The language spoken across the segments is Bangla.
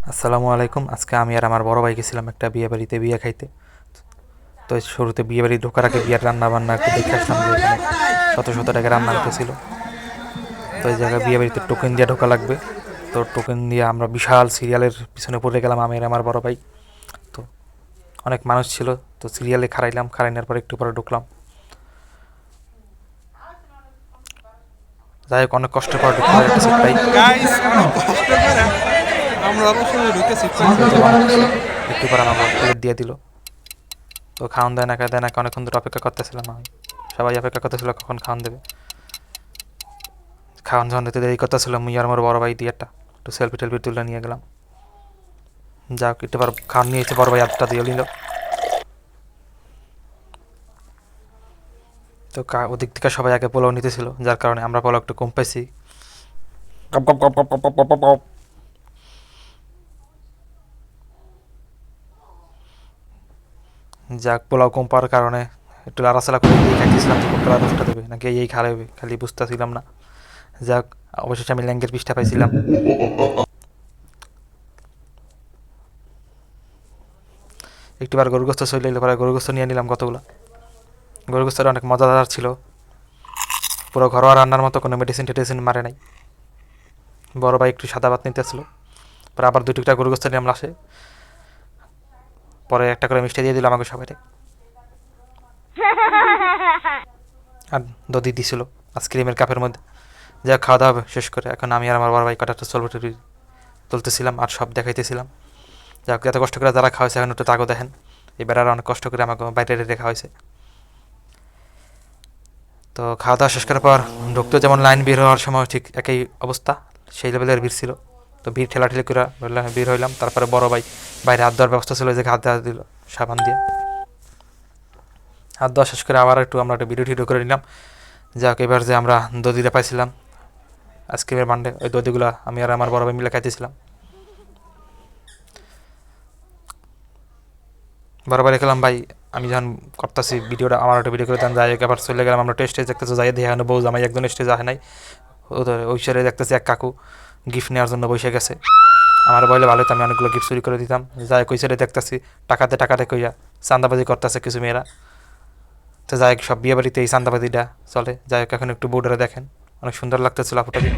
আসসালামু আলাইকুম। আজকে আমি আর আমার বড় ভাই গেছিলাম একটা বিয়ে বাড়িতে বিয়ে খাইতে। তো শুরুতে বিয়ে বাড়ি ঢোকার আগে বিয়ের রান্না বান্না একটু দেখে আসলাম যে এখানে শত শত টাকা রান্না হতেছিল। তো এই জায়গায় বিয়ে বাড়িতে টোকেন দিয়ে ঢোকা লাগবে। তো টোকেন দিয়ে আমরা বিশাল সিরিয়ালের পিছনে পড়ে গেলাম আমি আর আমার বড় ভাই। তো অনেক মানুষ ছিল, তো সিরিয়ালে খাড়াইলাম, খাড়াইনার পর একটু পরে ঢুকলাম। যাই হোক, অনেক কষ্টের পর ঢুকতে একটা সিট পাই। গাইস অনেক কষ্ট করে আমরা অবশ্যই ঢুকে সিট পাইছি। তো মানুষ একটু পর আমাকে প্লেট দিয়ে দিল। তো খাওয়ান দেয় না অনেকক্ষণ ধরে অপেক্ষা করতেছিলাম আমি। সবাই অপেক্ষা করতেছিল কখন খাওয়ান দেবে। খাওয়ান যখন দিতে দেরি করতেছিল, মুই আর আমার বড় ভাই দিয়ে একটু সেলফি টেলফি তুলে নিয়ে গেলাম। যাক, একটু বার খাওয়ান নিয়ে এসে বড় ভাই আটটা দিয়ে নিল। তো ওদিক থেকে সবাই আগে পোলাও নিতেছিল, যার কারণে আমরা পোলাও একটু কম পাইছি। গপ গপ গপ গপ গপ গপ গপ গপ। যাক, পোলাও কম পাওয়ার কারণে একটু লাড়াচাড়া করে দিয়ে খাইতেছিলাম যে কোনটা লাড়াচাড়া দেবে নাকি এই খারাবে, খালি বুঝতেছিলাম না। যাক, অবশেষে আমি ল্যাঙ্গের পিসটা পাইছিলাম। একটিবার গরুগ্রস্ত চলে এলো, পরে গরুগ্রস্ত নিয়ে নিলাম কতগুলো। গরুগ্রস্তটা অনেক মজাদার ছিল, পুরো ঘরোয়া রান্নার মতো, কোনো মেডিসিন টেডিসিন মারে নাই। বড় ভাই একটু সাদা ভাত নিতে আসলো, পরে আবার দুই টুকটা গরুগ্রস্ত নিলাম লাসে। পরে একটা করে মিষ্টি দিয়ে দিল আমাকে সবাই, আর দধি দিছিল আইসক্রিমের কাপের মধ্যে। যা খাওয়া দাওয়া শেষ করে এখন আমি আর আমার বড় ভাই কটা ছবি তুলতেছিলাম আর সব দেখাইতেছিলাম। যাক, এত কষ্ট করে যারা খাওয়াইছে এখন একটু তাগো দেখেন। এবার আর অনেক কষ্ট করে আমাকে বাইরে রেখে হয়েছে। তো খাওয়া দাওয়া শেষ করার পর ঢুকতে যেমন লাইন বের হওয়ার সময় ঠিক একই অবস্থা, সেই লেভেলের ভিড় ছিল। তো ভিড় ঠেলাঠেলি করে বের হইলাম। তারপরে বড় ভাই বাইরে হাত দেওয়ার ব্যবস্থা ছিল, যে হাত দেওয়া দিল সাবান দিয়ে। হাত দেওয়া শেষ করে আবার আমরা একটা ভিডিও টিডিও করে নিলাম। যাক, এবার যে আমরা দধিটা পাইছিলাম আইসক্রিমের বান্ডে, ওই দধিগুলো আমি আর আমার বড় ভাই মিলে খাইতেছিলাম। বড় ভাই দেখলাম, ভাই আমি যখন করতেছি ভিডিওটা, আমার একটা ভিডিও করে দেন। যাই হোক, আবার চলে গেলাম আমরা স্টেজ দেখতেছি, যাই দিয়ে বউ জামাই একজন স্টেজ আসে নাই। ওই সাইডে দেখতেছি এক কাকু গিফট নেওয়ার জন্য বসে গেছে। আমার বলে ভালো, তো আমি অনেকগুলো গিফট চুরি করে দিতাম। যাই হোক, ওই সাইডে দেখতেছি টাকাতে কইয়া চান্দাবাজি করতেছে কিছু মেয়েরা। তো যাই হোক, সব বিয়ে বাড়িতে এই চান্দাবাজিটা চলে। যাই হোক, এখন একটু বোর্ডারে দেখেন, অনেক সুন্দর লাগতেছিল আপুটাকে।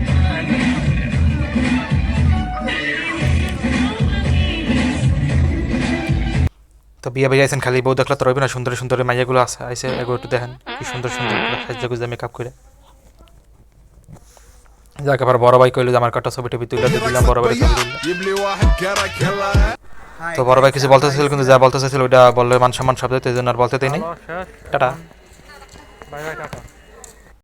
তো বিয়ে বাড়ি আইসেন, খালি বউ দেখলে তো রইবে না, সুন্দর সুন্দর মাইয়াগুলো আছে আইসে, এগুলো একটু দেখেন কি সুন্দর সুন্দর সাহায্য গুজা মেকআপ করে। যাক, আবার বড় ভাই কইলো যে আমার কটা ছবি টবি তুলে দিলাম, বড় ভাই ছবি তুললাম। তো বড় ভাই কিছু বলতে চাইছিল, কিন্তু যা বলতে চাইছিল ওইটা বললে মান সম্মান সব দিতে, এই জন্য আর বলতে দেয়নি। টাটা। Bye bye tata.